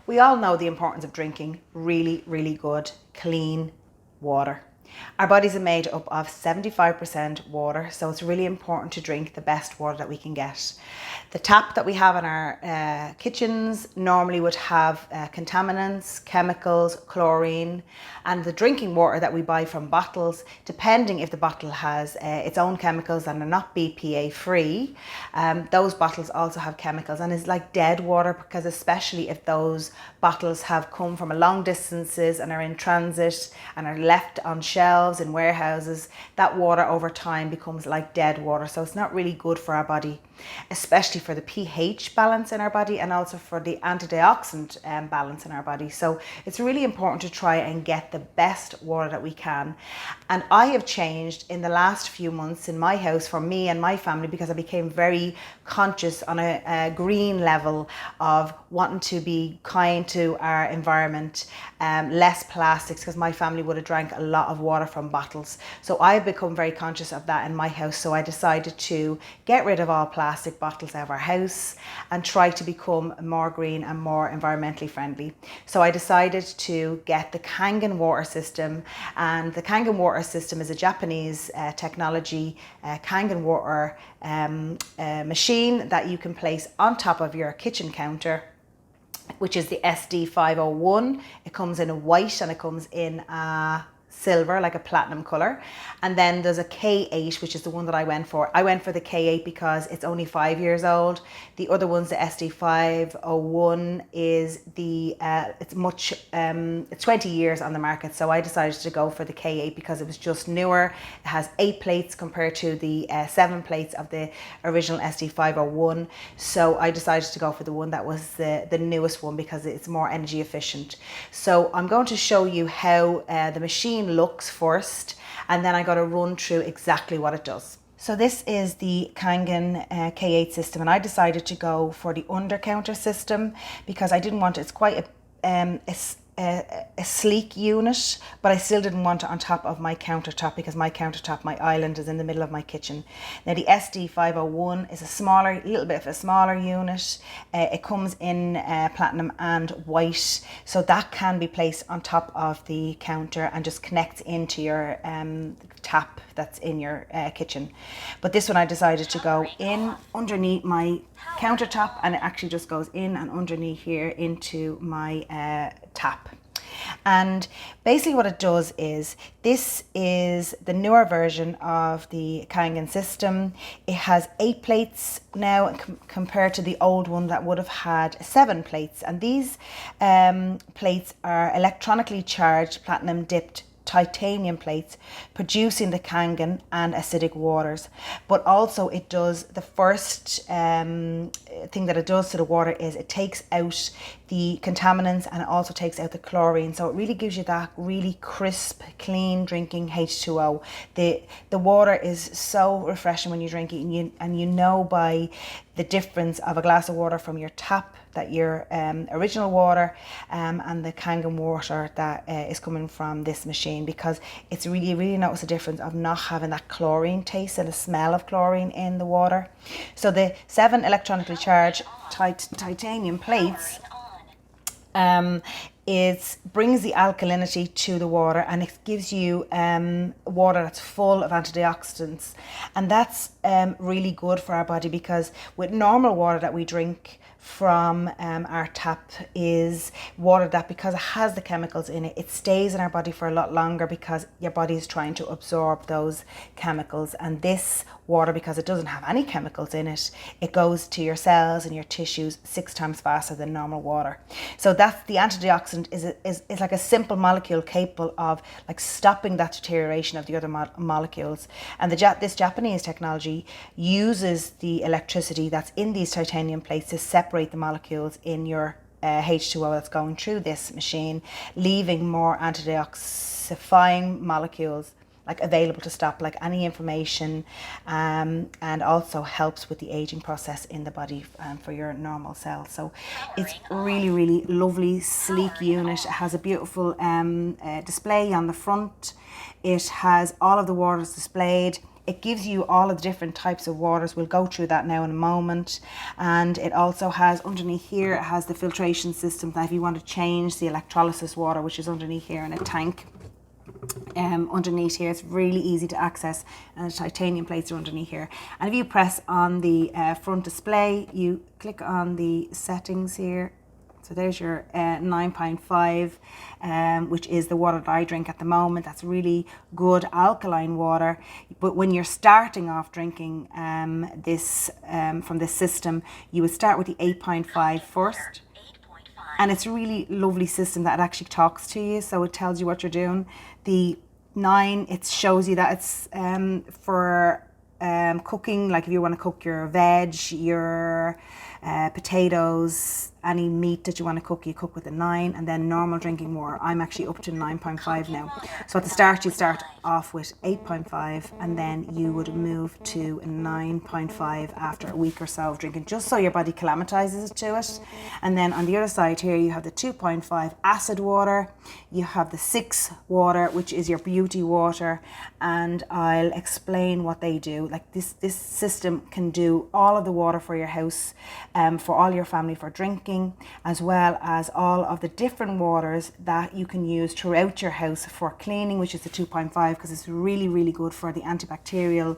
We all know the importance of drinking really, really good, clean water. Our bodies are made up of 75% water, so it's really important to drink the best water that we can get. The tap that we have in our kitchens normally would have contaminants, chemicals, chlorine, and the drinking water that we buy from bottles, depending if the bottle has its own chemicals and are not BPA free, those bottles also have chemicals, and it's like dead water, because especially if those bottles have come from a long distances and are in transit and are left on shelves in warehouses, that water over time becomes like dead water. So it's not really good for our body, especially for the pH balance in our body and also for the antioxidant balance in our body. So it's really important to try and get the best water that we can. And I have changed in the last few months in my house for me and my family, because I became very conscious on a green level of wanting to be kind to our environment, less plastics, because my family would have drank a lot of water from bottles. So I've become very conscious of that in my house. So I decided to get rid of all plastic bottles out of our house and try to become more green and more environmentally friendly. So I decided to get the Kangen Water system, and the Kangen Water system is a Japanese technology Kangen Water machine that you can place on top of your kitchen counter, which is the SD501. It comes in a white and it comes in a silver, like a platinum color. And then there's a K8, which is the one that I went for. I went for the K8 because it's only 5 years old. The other one's the SD501 is it's 20 years on the market. So I decided to go for the K8 because it was just newer. It has 8 plates compared to the 7 plates of the original SD501. So I decided to go for the one that was the newest one because it's more energy efficient. So I'm going to show you how the machine looks first, and then I got to run through exactly what it does. So this is the Kangen K8 system, and I decided to go for the under counter system because I didn't want it. It's quite a sleek unit, but I still didn't want it on top of my countertop because my countertop, my island, is in the middle of my kitchen. Now the SD501 is a little bit of a smaller unit. It comes in platinum and white, so that can be placed on top of the counter and just connects into your tap that's in your kitchen. But this one I decided to go in underneath my countertop, and it actually just goes in and underneath here into my tap. And basically what it does is, this is the newer version of the Kangen system. It has 8 plates now compared to the old one that would have had 7 plates. And these plates are electronically charged, platinum dipped titanium plates, producing the Kangen and acidic waters. But also it does, the first thing that it does to the water is it takes out the contaminants, and it also takes out the chlorine. So it really gives you that really crisp, clean drinking H2O. The water is so refreshing when you drink it, and you know by the difference of a glass of water from your tap, that your original water and the Kangen water that is coming from this machine, because it's really, really notice the difference of not having that chlorine taste and the smell of chlorine in the water. So the 7 electronically charged titanium plates it brings the alkalinity to the water, and it gives you water that's full of antioxidants, and that's really good for our body, because with normal water that we drink from our tap is water that, because it has the chemicals in it, it stays in our body for a lot longer because your body is trying to absorb those chemicals. And this water, because it doesn't have any chemicals in it, it goes to your cells and your tissues 6 times faster than normal water. So that's the antioxidant is like a simple molecule capable of like stopping that deterioration of the other molecules. And this Japanese technology uses the electricity that's in these titanium plates to separate the molecules in your H2O that's going through this machine, leaving more antidetoxifying molecules like available to stop like any inflammation, and also helps with the aging process in the body for your normal cells. So it's really, really lovely, sleek unit. It has a beautiful display on the front. It has all of the waters displayed. it gives you all of the different types of waters. We'll go through that now in a moment. And it also has underneath here, it has the filtration system that if you want to change the electrolysis water, which is underneath here in a tank. Underneath here, it's really easy to access, and the titanium plates are underneath here. And if you press on the front display, you click on the settings here. So there's your 9.5, which is the water that I drink at the moment. That's really good alkaline water. But when you're starting off drinking this from this system, you would start with the 8.5 first. And it's a really lovely system that it actually talks to you. So it tells you what you're doing. The 9, it shows you that it's for cooking, like if you want to cook your veg, your potatoes, any meat that you want to cook, you cook with a 9. And then normal drinking water, I'm actually up to 9.5 now. So at the start, you start off with 8.5, and then you would move to 9.5 after a week or so of drinking, just so your body acclimatizes to it. And then on the other side here, you have the 2.5 acid water, you have the 6 water, which is your beauty water, and I'll explain what they do. Like this system can do all of the water for your house, for all your family for drinking, as well as all of the different waters that you can use throughout your house for cleaning, which is the 2.5, because it's really good for the antibacterial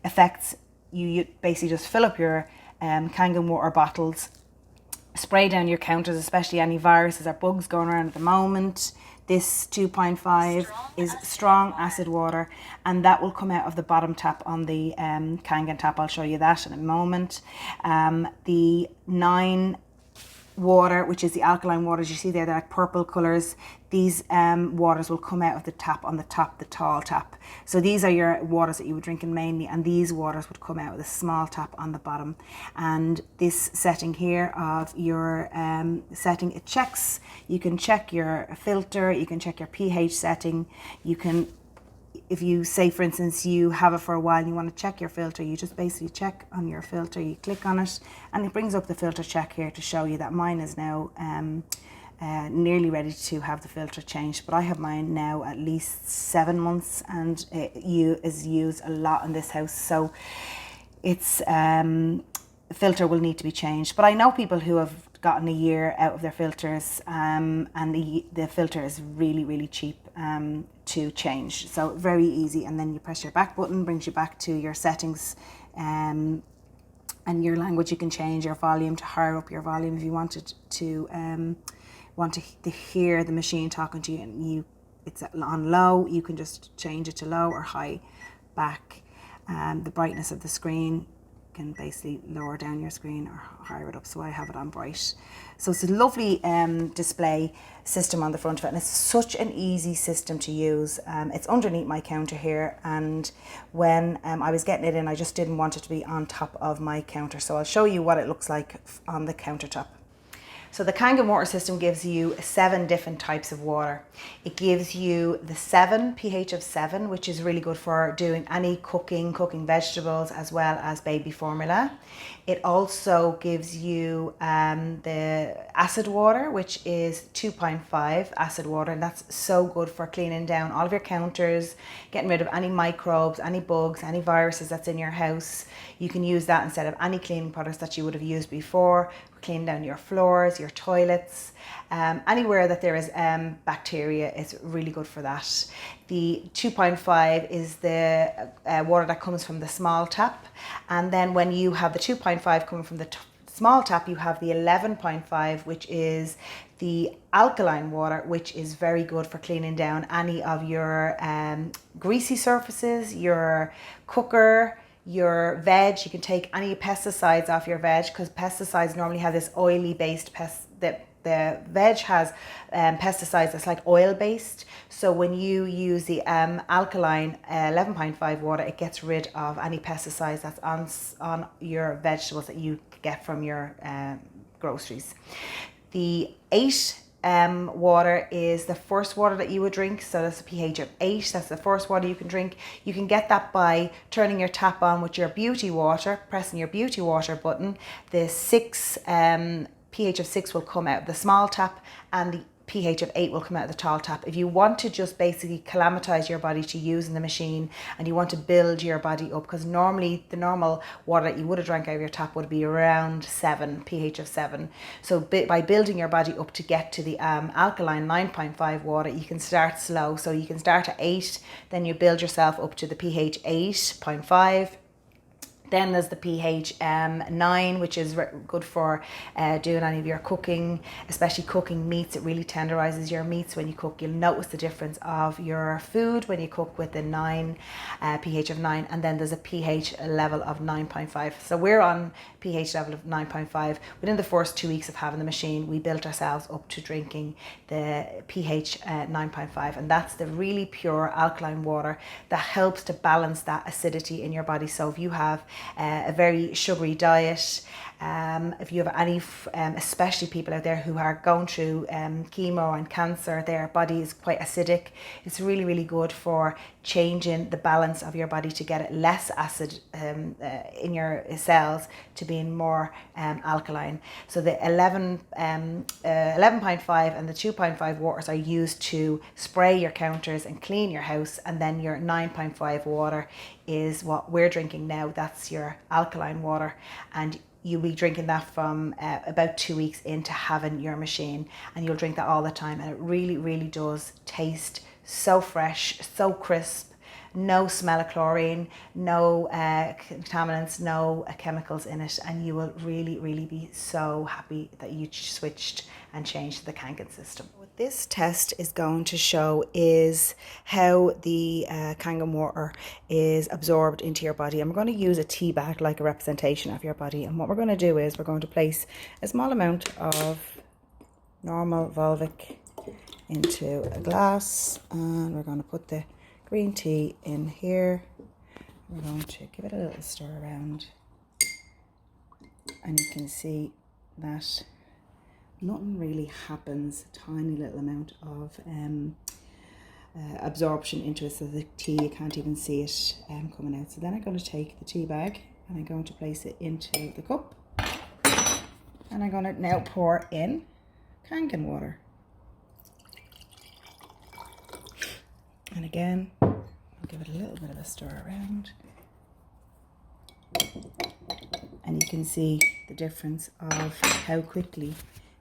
effects. You basically just fill up your Kangen water bottles, spray down your counters, especially any viruses or bugs going around at the moment. This 2.5 is strong acid water, and that will come out of the bottom tap on the Kangen tap. I'll show you that in a moment. The 9 water, which is the alkaline waters, you see there, they're like purple colours. These waters will come out of the tap on the top, the tall tap. So these are your waters that you would drink in mainly, and these waters would come out of the small tap on the bottom. And this setting here of your setting, it checks, you can check your filter, you can check your pH setting, you can, if you say for instance you have it for a while and you want to check your filter, you just basically check on your filter, you click on it, and it brings up the filter check here to show you that mine is now nearly ready to have the filter changed. But I have mine now at least 7 months, and it is used a lot in this house, so it's filter will need to be changed. But I know people who have gotten a year out of their filters, and the filter is really cheap to change, so very easy. And then you press your back button, brings you back to your settings, and your language. You can change your volume to higher up your volume if you wanted to to hear the machine talking to you, and it's on low, you can just change it to low or high. Back, the brightness of the screen, can basically lower down your screen or higher it up, so I have it on bright. So it's a lovely display system on the front of it, and it's such an easy system to use. It's underneath my counter here, and when I was getting it in, I just didn't want it to be on top of my counter, so I'll show you what it looks like on the countertop. So the Kangen water system gives you 7 different types of water. It gives you the 7, pH of 7, which is really good for doing any cooking vegetables as well as baby formula. It also gives you the acid water, which is 2.5 acid water, and that's so good for cleaning down all of your counters, getting rid of any microbes, any bugs, any viruses that's in your house. You can use that instead of any cleaning products that you would have used before. Clean down your floors, your toilets, anywhere that there is bacteria, it's really good for that. The 2.5 is the water that comes from the small tap, and then when you have the 2.5 coming from the small tap, you have the 11.5, which is the alkaline water, which is very good for cleaning down any of your greasy surfaces, your cooker, your veg. You can take any pesticides off your veg, because pesticides normally have this oily based the veg has pesticides that's like oil based. So when you use the alkaline 11.5 water, it gets rid of any pesticides that's on your vegetables that you get from your groceries. The 8 water is the first water that you would drink, so that's a pH of 8. That's the first water you can drink. You can get that by turning your tap on with your beauty water, pressing your beauty water button. The 6 pH of 6 will come out of the small tap, and the pH of 8 will come out of the tall tap. If you want to just basically calamitize your body to use in the machine, and you want to build your body up, because normally the normal water that you would have drank out of your tap would be around 7, pH of 7. So by building your body up to get to the alkaline 9.5 water, you can start slow. So you can start at 8, then you build yourself up to the pH 8.5. Then there's the pH 9, which is good for doing any of your cooking, especially cooking meats. It really tenderizes your meats when you cook. You'll notice the difference of your food when you cook with the 9, pH of 9. And then there's a pH level of 9.5. So we're on pH level of 9.5. Within the first 2 weeks of having the machine, we built ourselves up to drinking the pH 9.5. And that's the really pure alkaline water that helps to balance that acidity in your body. So if you have a very sugary diet, if you have any, especially people out there who are going through chemo and cancer, their body is quite acidic. It's really, really good for changing the balance of your body to get it less acid in your cells to being more alkaline. So the 11.5 and the 2.5 waters are used to spray your counters and clean your house, and then your 9.5 water is what we're drinking now. That's your alkaline water, and you'll be drinking that from about 2 weeks into having your machine, and you'll drink that all the time, and it really, really does taste so fresh, so crisp. No smell of chlorine, no contaminants, no chemicals in it, and you will really, really be so happy that you switched and changed to the Kangen system. What this test is going to show is how the Kangen water is absorbed into your body. And we're going to use a tea bag like a representation of your body. And what we're going to do is we're going to place a small amount of normal Volvic into a glass, and we're going to put the green tea in here. We're going to give it a little stir around, and you can see that nothing really happens. Tiny little amount of absorption into it, so the tea, you can't even see it coming out. So then I'm going to take the tea bag and I'm going to place it into the cup, and I'm going to now pour in Kangen water. And again, I'll give it a little bit of a stir around. And you can see the difference of how quickly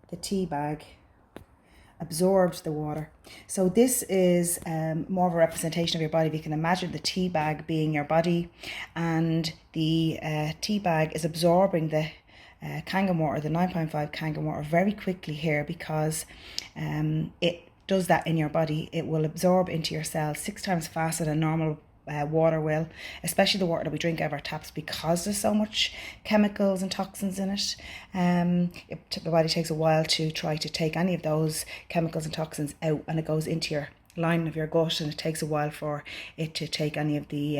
the tea bag absorbed the water. So this is more of a representation of your body. If you can imagine the tea bag being your body, and the tea bag is absorbing the Kangen water, the 9.5 Kangen water, very quickly here, because it does that in your body. It will absorb into your cells 6 times faster than normal water will, especially the water that we drink out of our taps, because there's so much chemicals and toxins in it. The body takes a while to try to take any of those chemicals and toxins out, and it goes into your lining of your gut, and it takes a while for it to take any of the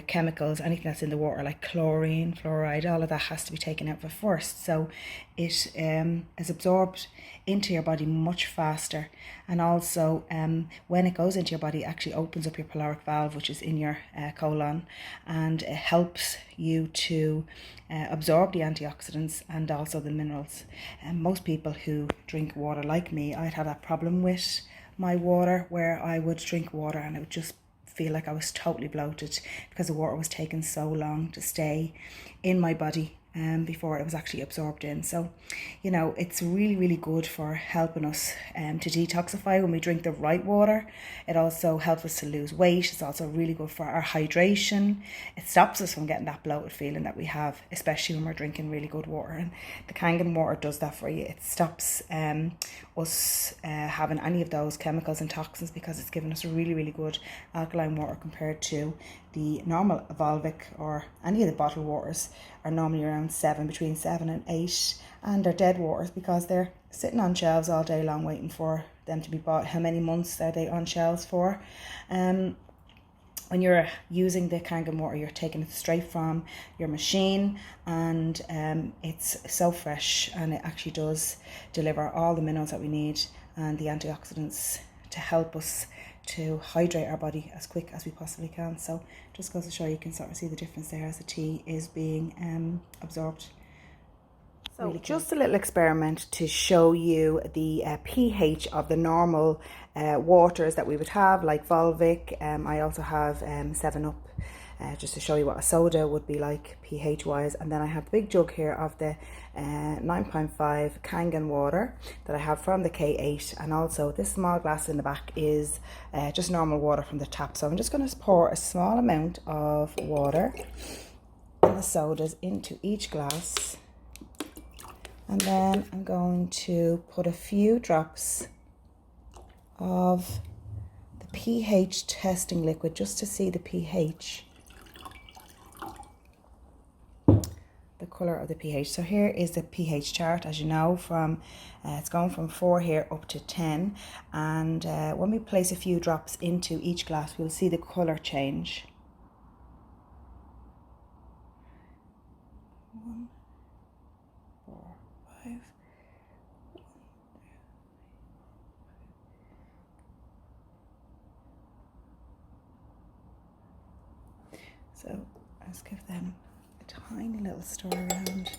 chemicals, anything that's in the water, like chlorine, fluoride, all of that has to be taken out first. So it is absorbed into your body much faster, and also when it goes into your body, it actually opens up your pyloric valve, which is in your colon, and it helps you to absorb the antioxidants and also the minerals. And most people who drink water like me, I'd have that problem with my water, where I would drink water and it would just feel like I was totally bloated, because the water was taking so long to stay in my body before it was actually absorbed in. So, you know, it's really, really good for helping us to detoxify when we drink the right water. It also helps us to lose weight. It's also really good for our hydration. It stops us from getting that bloated feeling that we have, especially when we're drinking really good water. And the Kangen water does that for you. It stops us having any of those chemicals and toxins, because it's giving us a really, really good alkaline water compared to the normal Volvic, or any of the bottled waters are normally around 7, between 7 and 8, and they're dead waters because they're sitting on shelves all day long waiting for them to be bought. How many months are they on shelves for? When you're using the Kangen water, you're taking it straight from your machine, and it's so fresh, and it actually does deliver all the minerals that we need and the antioxidants to help us to hydrate our body as quick as we possibly can. So just goes to show, you can sort of see the difference there as the tea is being absorbed. So really just a little experiment to show you the pH of the normal waters that we would have, like Volvic. I also have 7-Up, just to show you what a soda would be like pH wise. And then I have the big jug here of the 9.5 Kangen Water that I have from the K8, and also this small glass in the back is just normal water from the tap. So I'm just going to pour a small amount of water and the sodas into each glass. And then I'm going to put a few drops of the pH testing liquid just to see the pH, the colour of the pH. So here is the pH chart, as you know, from it's going from 4 here up to 10. And when we place a few drops into each glass, we'll see the colour change. 1, 4, 5. So let's give them a tiny little stir around.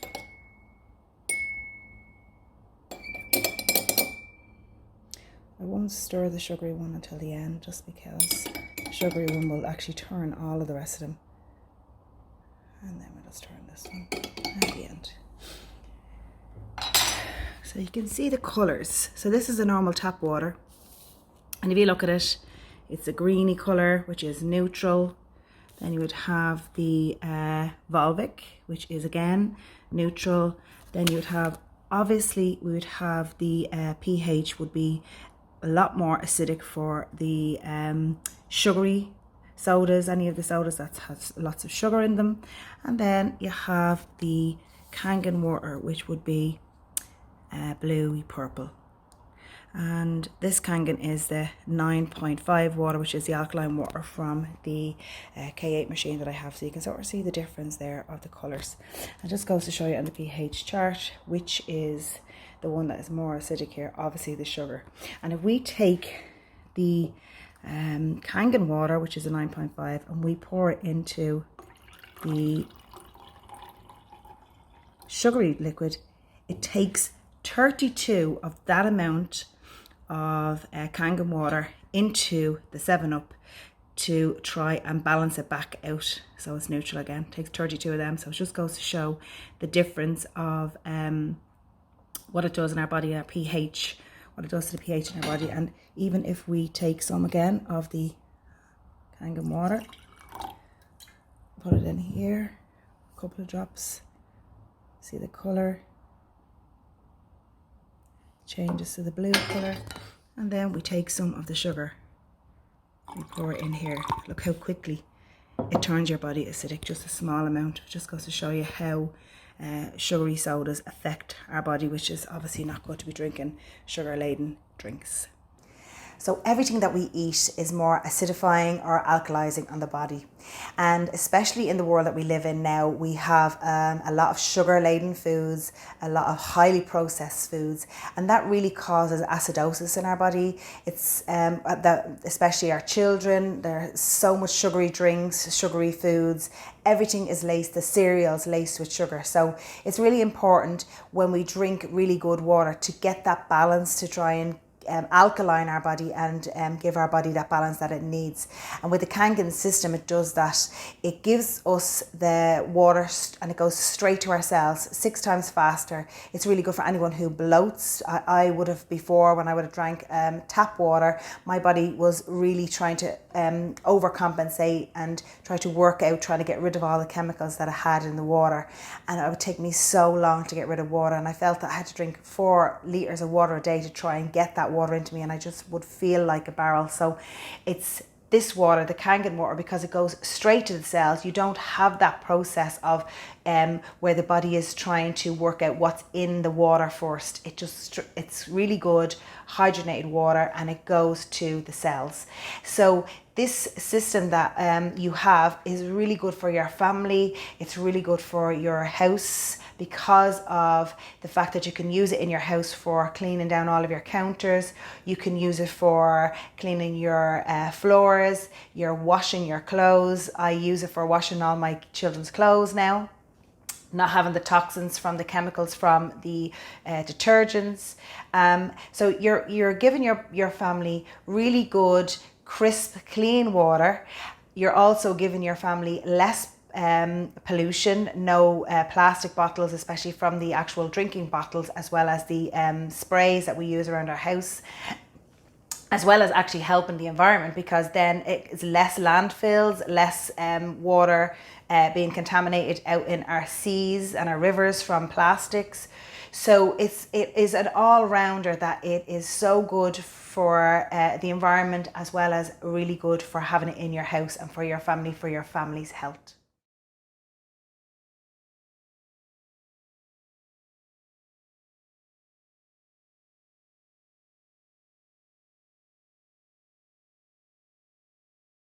I won't stir the sugary one until the end, just because the sugary one will actually turn all of the rest of them. And then we'll just turn this one at the end. So you can see the colours. So this is a normal tap water. And if you look at it, it's a greeny colour, which is neutral. Then you would have the Volvic, which is again neutral. Then you would have, obviously, we would have the pH would be a lot more acidic for the sugary sodas, any of the sodas that has lots of sugar in them. And then you have the Kangen Water, which would be bluey purple. And this Kangen is the 9.5 water, which is the alkaline water from the K8 machine that I have. So you can sort of see the difference there of the colours. And just goes to show you on the pH chart, which is the one that is more acidic here, obviously the sugar. And if we take the Kangen water, which is a 9.5, and we pour it into the sugary liquid, it takes 32 of that amount of Kangen water into the 7-Up to try and balance it back out, so it's neutral again. It takes 32 of them. So it just goes to show the difference of what it does in our body, our pH, what it does to the pH in our body. And even if we take some again of the Kangen water, put it in here, a couple of drops, see the colour changes to the blue colour. And then we take some of the sugar, we pour it in here. Look how quickly it turns your body acidic, just a small amount. It just goes to show you how sugary sodas affect our body, which is obviously not good to be drinking sugar laden drinks. So everything that we eat is more acidifying or alkalizing on the body. And especially in the world that we live in now, we have a lot of sugar-laden foods, a lot of highly processed foods, and that really causes acidosis in our body. It's especially our children, there's so much sugary drinks, sugary foods, everything is laced, the cereals laced with sugar. So it's really important when we drink really good water to get that balance, to try and alkaline our body and give our body that balance that it needs. And with the Kangen system, it does that. It gives us the water and it goes straight to our cells 6 times faster. It's really good for anyone who bloats. I would have before, when I would have drank tap water, my body was really trying to overcompensate and try to work out, trying to get rid of all the chemicals that I had in the water. And it would take me so long to get rid of water, and I felt that I had to drink 4 litres of water a day to try and get that water into me, and I just would feel like a barrel. So it's this water, the Kangen water, because it goes straight to the cells. You don't have that process of where the body is trying to work out what's in the water first. It's really good hydrogenated water, and it goes to the cells. So this system that you have is really good for your family. It's really good for your house, because of the fact that you can use it in your house for cleaning down all of your counters. You can use it for cleaning your floors, you're washing your clothes. I use it for washing all my children's clothes now. not having the toxins from the chemicals from the detergents. So you're giving your family really good, crisp, clean water. You're also giving your family less pollution, no plastic bottles, especially from the actual drinking bottles, as well as the sprays that we use around our house, as well as actually helping the environment, because then it's less landfills, less water being contaminated out in our seas and our rivers from plastics. So it is an all-rounder that it is so good for the environment, as well as really good for having it in your house and for your family, for your family's health.